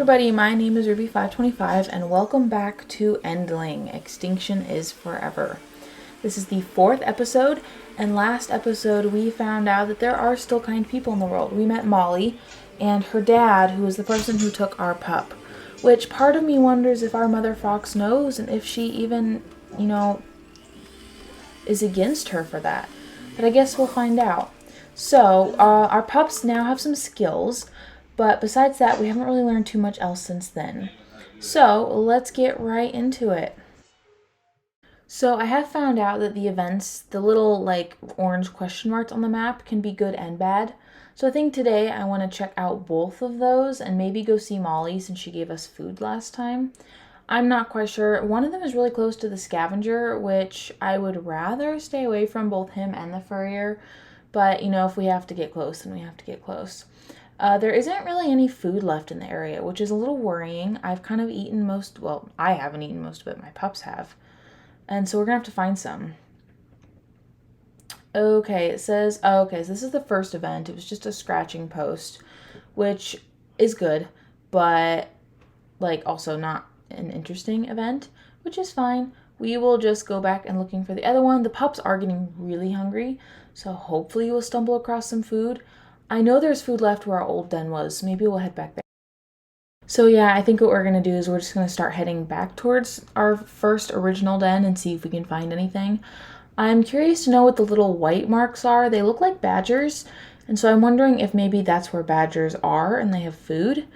everybody, my name is Ruby525 and welcome back to Endling, Extinction is Forever. This is the 4th episode, and last episode we found out that there are still kind people in the world. We met Molly and her dad, who is the person who took our pup, which part of me wonders if our mother fox knows and if she even, is against her for that. But I guess we'll find out. So, our pups now have some skills, but besides that, we haven't really learned too much else since then. So, let's get right into it. So, I have found out that the events, the little orange question marks on the map, can be good and bad. So I think today I want to check out both of those and maybe go see Molly since she gave us food last time. I'm not quite sure. One of them is really close to the scavenger, which I would rather stay away from, both him and the furrier. But, if we have to get close, then we have to get close. There isn't really any food left in the area, which is a little worrying. I've kind of eaten I haven't eaten most of it. My pups have. And so we're going to have to find some. Okay, it says, so this is the first event. It was just a scratching post, which is good, but, also not an interesting event, which is fine. We will just go back and looking for the other one. The pups are getting really hungry, so hopefully we'll stumble across some food. I know there's food left where our old den was, so maybe we'll head back there. So yeah, I think what we're going to do is we're just going to start heading back towards our first original den and see if we can find anything. I'm curious to know what the little white marks are. They look like badgers, and so I'm wondering if maybe that's where badgers are and they have food.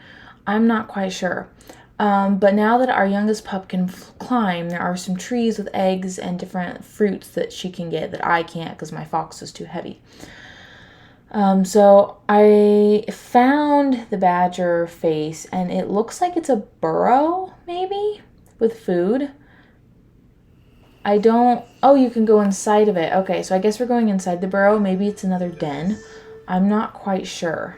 I'm not quite sure. But now that our youngest pup can climb, there are some trees with eggs and different fruits that she can get that I can't because my fox is too heavy. So I found the badger face, and it looks like it's a burrow, maybe, with food. You can go inside of it. Okay, so I guess we're going inside the burrow. Maybe it's another den. I'm not quite sure.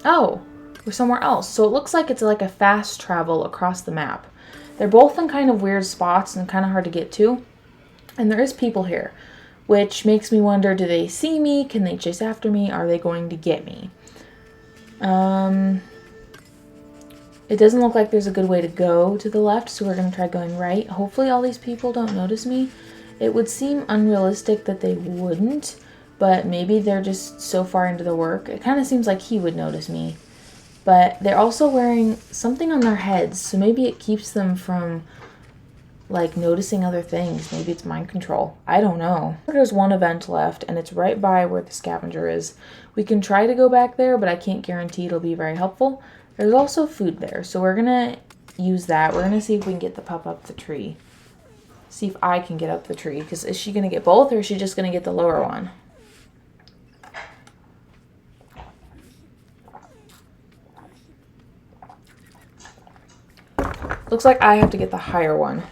Oh, we're somewhere else. So it looks like it's like a fast travel across the map. They're both in kind of weird spots and kind of hard to get to. And there is people here, which makes me wonder, do they see me? Can they chase after me? Are they going to get me? It doesn't look like there's a good way to go to the left, so we're going to try going right. Hopefully all these people don't notice me. It would seem unrealistic that they wouldn't, but maybe they're just so far into the work. It kind of seems like he would notice me. But they're also wearing something on their heads, so maybe it keeps them from noticing other things. Maybe it's mind control. I don't know. There's one event left, and it's right by where the scavenger is. We can try to go back there, but I can't guarantee it'll be very helpful. There's also food there, so we're gonna use that. We're gonna see if we can get the pup up the tree. See if I can get up the tree, because is she gonna get both, or is she just gonna get the lower one? Looks like I have to get the higher one,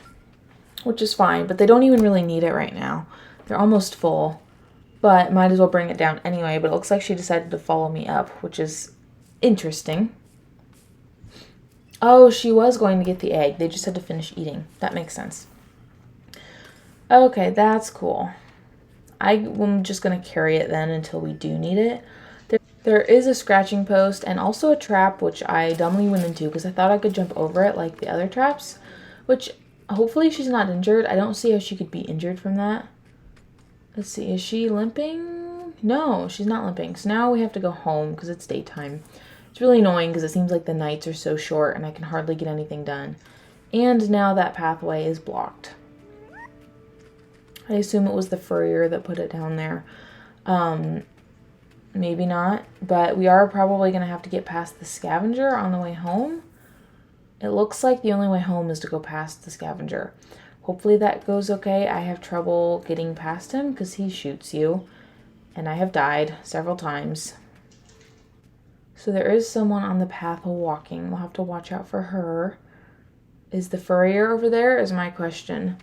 which is fine, but they don't even really need it right now. They're almost full, but might as well bring it down anyway. But it looks like she decided to follow me up, which is interesting. Oh, she was going to get the egg. They just had to finish eating. That makes sense. Okay, that's cool. I'm just going to carry it then until we do need it. There is a scratching post and also a trap, which I dumbly went into because I thought I could jump over it like the other traps, which hopefully she's not injured. I don't see how she could be injured from that. Let's see, is she limping? No, she's not limping. So now we have to go home because it's daytime. It's really annoying because it seems like the nights are so short and I can hardly get anything done. And now that pathway is blocked. I assume it was the furrier that put it down there. Maybe not, but we are probably going to have to get past the scavenger on the way home. It looks like the only way home is to go past the scavenger. Hopefully that goes okay. I have trouble getting past him because he shoots you, and I have died several times. So there is someone on the path walking. We'll have to watch out for her. Is the furrier over there is my question.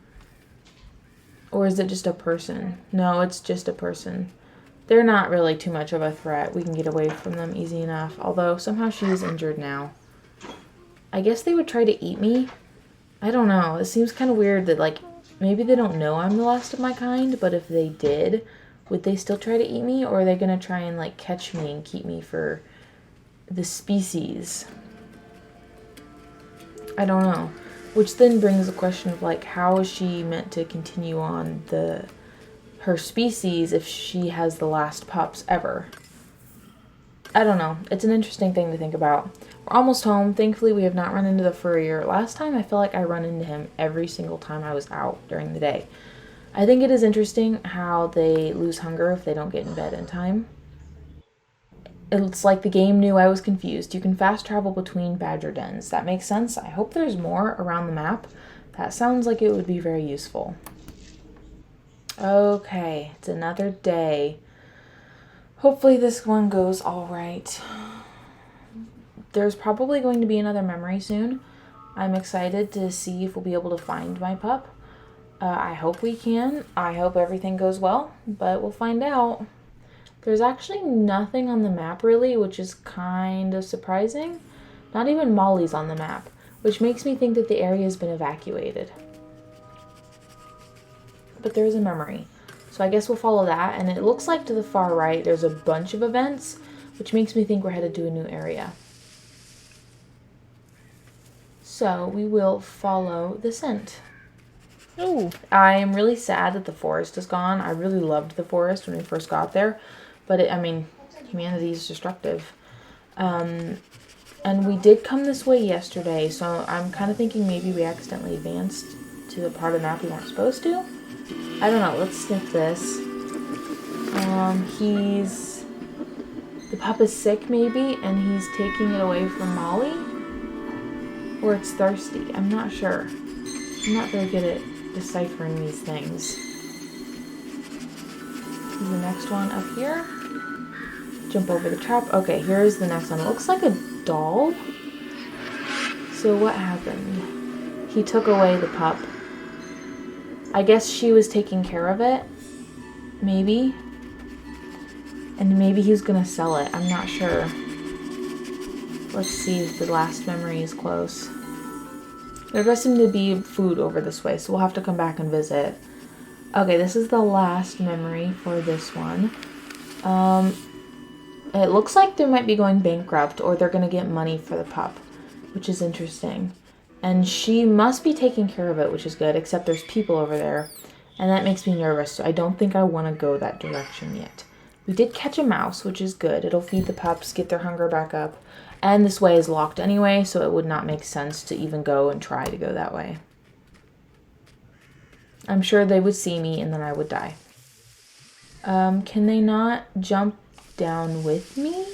Or is it just a person? No, it's just a person. They're not really too much of a threat. We can get away from them easy enough. Although somehow she is injured now. I guess they would try to eat me. I don't know. It seems kind of weird that maybe they don't know I'm the last of my kind. But if they did, would they still try to eat me? Or are they going to try and catch me and keep me for the species? I don't know. Which then brings the question of, like, how is she meant to continue on her species if she has the last pups ever? I don't know. It's an interesting thing to think about. We're almost home. Thankfully, we have not run into the furrier. Last time, I feel like I run into him every single time I was out during the day. I think it is interesting how they lose hunger if they don't get in bed in time. It's like the game knew I was confused. You can fast travel between badger dens. That makes sense. I hope there's more around the map. That sounds like it would be very useful. Okay, it's another day. Hopefully this one goes all right. There's probably going to be another memory soon. I'm excited to see if we'll be able to find my pup. I hope we can. I hope everything goes well, but we'll find out. There's actually nothing on the map really, which is kind of surprising. Not even Molly's on the map, which makes me think that the area has been evacuated. But there is a memory. So I guess we'll follow that, and it looks like to the far right there's a bunch of events, which makes me think we're headed to a new area. So we will follow the scent. Oh. I am really sad that the forest is gone. I really loved the forest when we first got there, but humanity is destructive. And we did come this way yesterday, so I'm kind of thinking maybe we accidentally advanced to the part of the map we weren't supposed to. I don't know. Let's sniff this. The pup is sick maybe, and he's taking it away from Molly. Or it's thirsty. I'm not sure. I'm not very good at deciphering these things. The next one up here. Jump over the trap. Okay, here's the next one. It looks like a doll. So what happened? He took away the pup. I guess she was taking care of it. Maybe. And maybe he was gonna sell it. I'm not sure. Let's see if the last memory is close. There does seem to be food over this way, so we'll have to come back and visit. Okay, this is the last memory for this one. It looks like they might be going bankrupt, or they're going to get money for the pup, which is interesting. And she must be taking care of it, which is good, except there's people over there, and that makes me nervous, so I don't think I want to go that direction yet. We did catch a mouse, which is good. It'll feed the pups, get their hunger back up. And this way is locked anyway, so it would not make sense to even go and try to go that way. I'm sure they would see me and then I would die. Can they not jump down with me?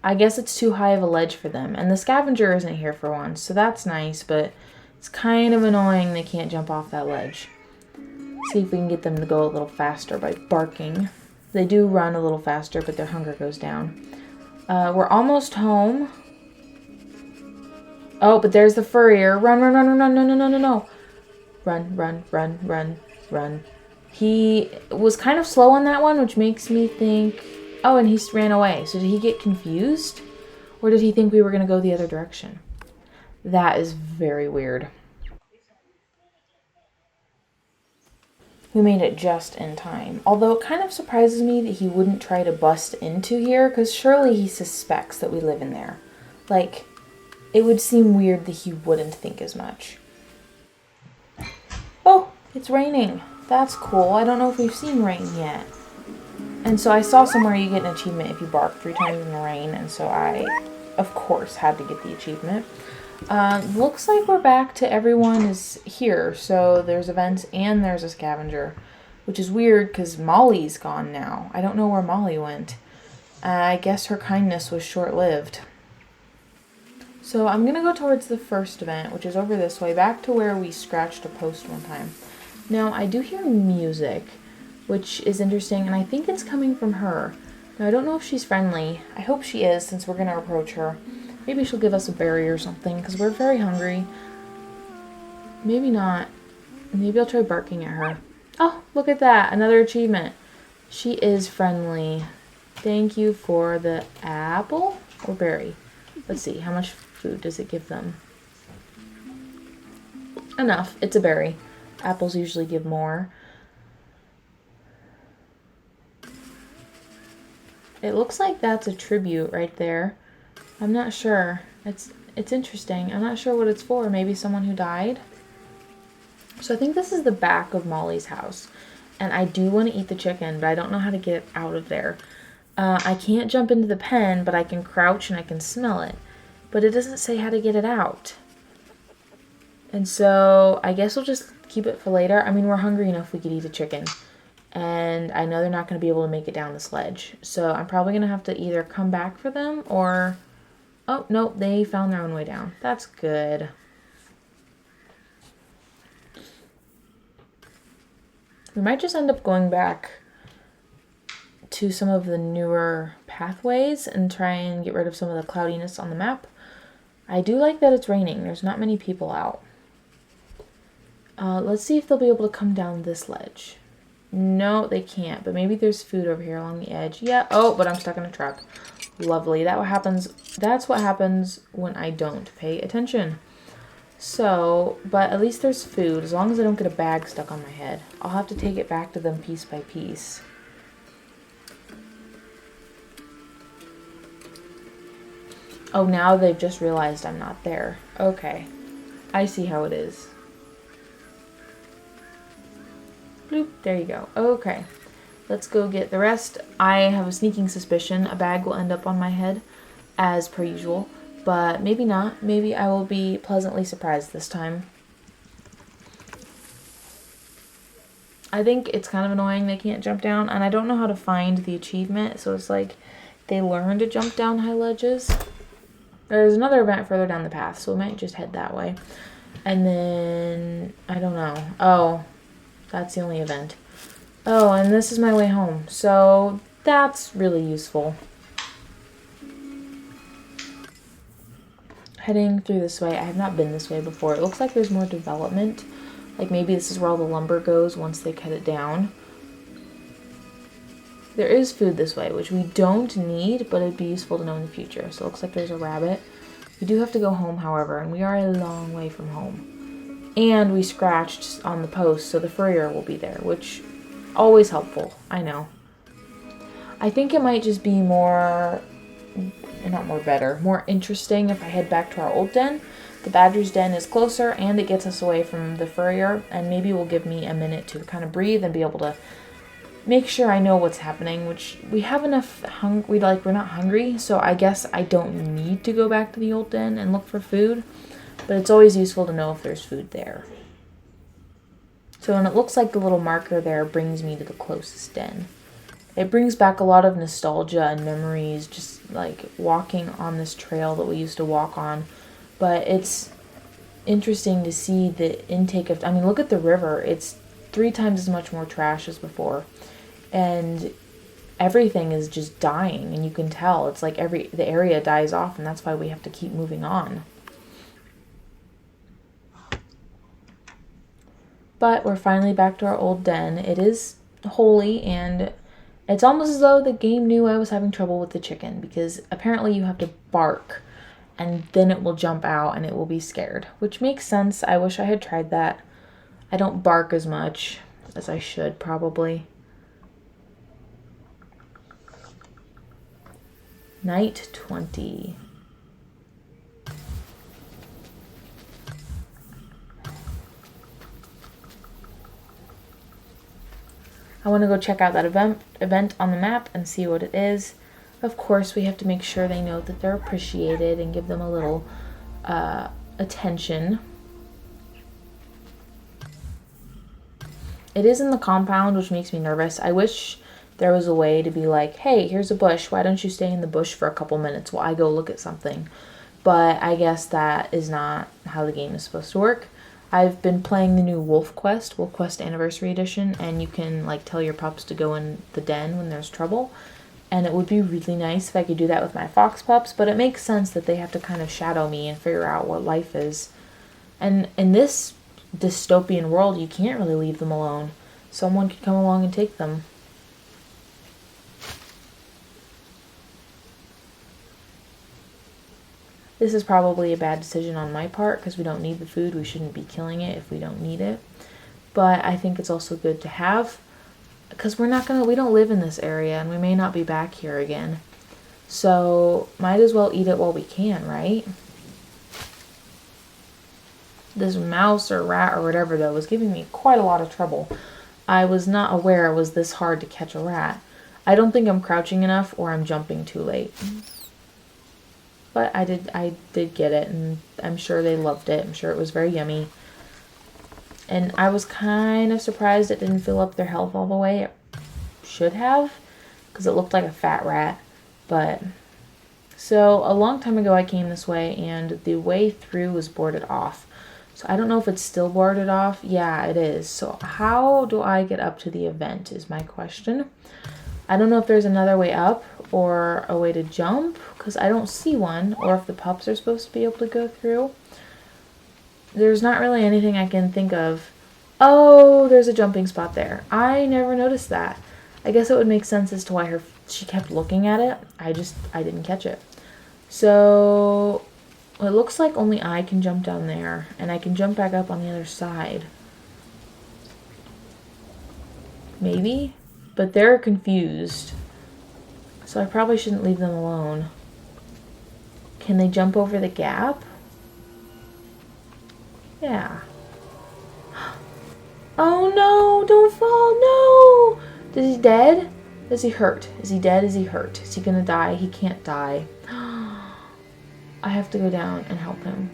I guess it's too high of a ledge for them. And the scavenger isn't here for once, so that's nice, but it's kind of annoying they can't jump off that ledge. See if we can get them to go a little faster by barking. They do run a little faster, but their hunger goes down. We're almost home. Oh, but there's the furrier. Run, run, run, run, run, no, no, no, no, no. Run, run, run, run, run. He was kind of slow on that one, which makes me think... Oh, and he ran away. So did he get confused? Or did he think we were going to go the other direction? That is very weird. We made it just in time. Although it kind of surprises me that he wouldn't try to bust into here, because surely he suspects that we live in there. Like, it would seem weird that he wouldn't think as much. Oh, it's raining. That's cool. I don't know if we've seen rain yet. And so I saw somewhere you get an achievement if you bark 3 times in the rain, and so I, of course, had to get the achievement. Looks like we're back to everyone is here. So there's events and there's a scavenger, which is weird because Molly's gone now. I don't know where Molly went. I guess her kindness was short-lived. So I'm going to go towards the first event, which is over this way, back to where we scratched a post one time. Now, I do hear music, which is interesting, and I think it's coming from her. Now, I don't know if she's friendly. I hope she is, since we're going to approach her. Maybe she'll give us a berry or something, because we're very hungry. Maybe not. Maybe I'll try barking at her. Oh, look at that. Another achievement. She is friendly. Thank you for the apple or berry. Let's see. How much food does it give them? Enough. It's a berry. Apples usually give more. It looks like that's a tribute right there. I'm not sure. It's interesting. I'm not sure what it's for. Maybe someone who died. So I think this is the back of Molly's house. And I do want to eat the chicken, but I don't know how to get it out of there. I can't jump into the pen, but I can crouch and I can smell it. But it doesn't say how to get it out. And so I guess we'll just keep it for later. I mean, we're hungry enough we could eat a chicken. And I know they're not going to be able to make it down the sledge. So I'm probably going to have to either come back for them or... Oh, no, they found their own way down. That's good. We might just end up going back to some of the newer pathways and try and get rid of some of the cloudiness on the map. I do like that it's raining. There's not many people out. Let's see if they'll be able to come down this ledge. No, they can't, but maybe there's food over here along the edge. Yeah, oh, but I'm stuck in a trap. Lovely. That's what happens when I don't pay attention. So, but at least there's food, as long as I don't get a bag stuck on my head. I'll have to take it back to them piece by piece. Oh, now they've just realized I'm not there. Okay. I see how it is. Bloop. There you go. Okay. Let's go get the rest. I have a sneaking suspicion a bag will end up on my head, as per usual. But maybe not. Maybe I will be pleasantly surprised this time. I think it's kind of annoying they can't jump down. And I don't know how to find the achievement. So it's like they learn to jump down high ledges. There's another event further down the path, so we might just head that way. And then, I don't know. Oh, that's the only event. Oh, and this is my way home. So that's really useful. Heading through this way. I have not been this way before. It looks like there's more development. Like maybe this is where all the lumber goes once they cut it down. There is food this way, which we don't need, but it'd be useful to know in the future. So it looks like there's a rabbit. We do have to go home, however, and we are a long way from home. And we scratched on the post, so the furrier will be there, which always helpful, I know. I think it might just be more interesting if I head back to our old den. The badger's den is closer, and it gets us away from the furrier, and maybe will give me a minute to kind of breathe and be able to make sure I know what's happening, which we have enough we're not hungry, so I guess I don't need to go back to the old den and look for food, but it's always useful to know if there's food there. So, and it looks like the little marker there brings me to the closest den. It brings back a lot of nostalgia and memories, just like walking on this trail that we used to walk on, but it's interesting to see the intake of, I mean, look at the river. It's 3 times as much more trash as before. And everything is just dying, and you can tell. It's like the area dies off, and that's why we have to keep moving on. But we're finally back to our old den. It is holy, and it's almost as though the game knew I was having trouble with the chicken, because apparently you have to bark, and then it will jump out, and it will be scared, which makes sense. I wish I had tried that. I don't bark as much as I should, probably. Night 20. I want to go check out that event on the map and see what it is. Of course, we have to make sure they know that they're appreciated and give them a little attention. It is in the compound, which makes me nervous. I wish there was a way to be like, hey, here's a bush. Why don't you stay in the bush for a couple minutes while I go look at something? But I guess that is not how the game is supposed to work. I've been playing the new Wolf Quest Anniversary Edition, and you can like tell your pups to go in the den when there's trouble. And it would be really nice if I could do that with my fox pups, but it makes sense that they have to kind of shadow me and figure out what life is. And in this dystopian world, you can't really leave them alone. Someone could come along and take them. This is probably a bad decision on my part because we don't need the food. We shouldn't be killing it if we don't need it. But I think it's also good to have because we don't live in this area and we may not be back here again. So might as well eat it while we can, right? This mouse or rat or whatever, though, was giving me quite a lot of trouble. I was not aware it was this hard to catch a rat. I don't think I'm crouching enough or I'm jumping too late. But I did get it, and I'm sure they loved it. I'm sure it was very yummy. And I was kind of surprised it didn't fill up their health all the way. It should have, because it looked like a fat rat. But, so a long time ago I came this way, and the way through was boarded off. So I don't know if it's still boarded off. Yeah, it is. So how do I get up to the event is my question. I don't know if there's another way up or a way to jump, because I don't see one, or if the pups are supposed to be able to go through. There's not really anything I can think of. Oh, there's a jumping spot there. I never noticed that. I guess it would make sense as to why she kept looking at it. I didn't catch it. So it looks like only I can jump down there, and I can jump back up on the other side. Maybe? But they're confused. So I probably shouldn't leave them alone. Can they jump over the gap? Yeah. Oh no, don't fall, no! Is he dead? Is he hurt? Is he dead? Is he hurt? Is he gonna die? He can't die. I have to go down and help him.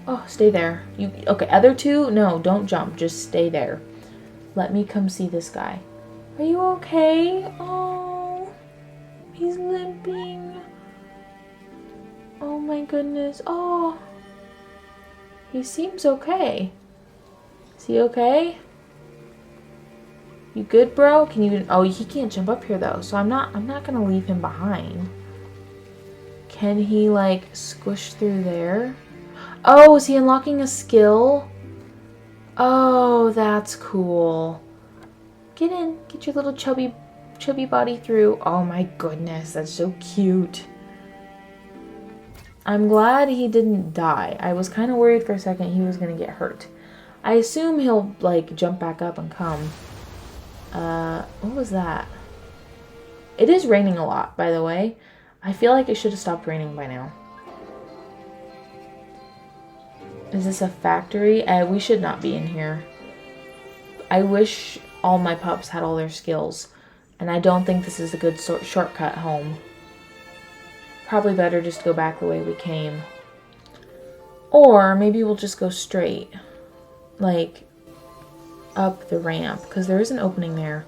Oh, stay there. Okay, other two? No, don't jump. Just stay there. Let me come see this guy. Are you okay? Oh, he's limping. Oh my goodness. Oh, he seems okay. Is he okay? You good, bro? Can you? Oh, he can't jump up here though, so I'm not gonna leave him behind. Can he like squish through there? Oh, is he unlocking a skill? Oh, that's cool. Get in. Get your little chubby body through. Oh my goodness, that's so cute. I'm glad he didn't die. I was kind of worried for a second he was going to get hurt. I assume he'll like jump back up and come. What was that? It is raining a lot, by the way. I feel like it should have stopped raining by now. Is this a factory? We should not be in here. I wish all my pups had all their skills, and I don't think this is a good shortcut home. Probably better just go back the way we came. Or maybe we'll just go straight, like up the ramp, because there is an opening there,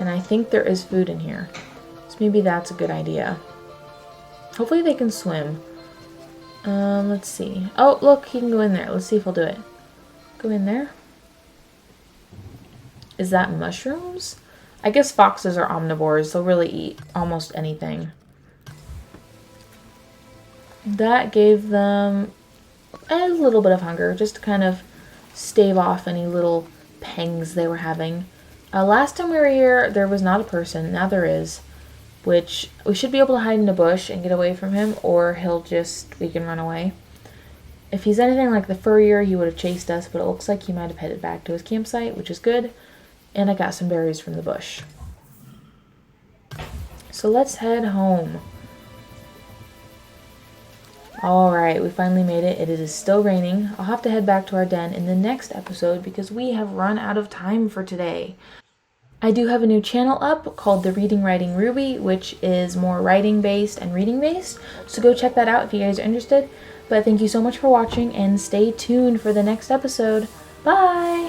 and I think there is food in here. So maybe that's a good idea. Hopefully they can swim. Let's see. Oh, look, he can go in there. Let's see if he'll do it. Go in there. Is that mushrooms? I guess foxes are omnivores. They'll really eat almost anything. That gave them a little bit of hunger, just to kind of stave off any little pangs they were having. Last time we were here, there was not a person. Now there is, which we should be able to hide in a bush and get away from him, or we can run away. If he's anything like the furrier, he would have chased us, but it looks like he might have headed back to his campsite, which is good. And I got some berries from the bush. So let's head home. Alright, we finally made it. It is still raining. I'll have to head back to our den in the next episode because we have run out of time for today. I do have a new channel up called The Reading Writing Ruby, which is more writing based and reading based. So go check that out if you guys are interested. But thank you so much for watching and stay tuned for the next episode. Bye!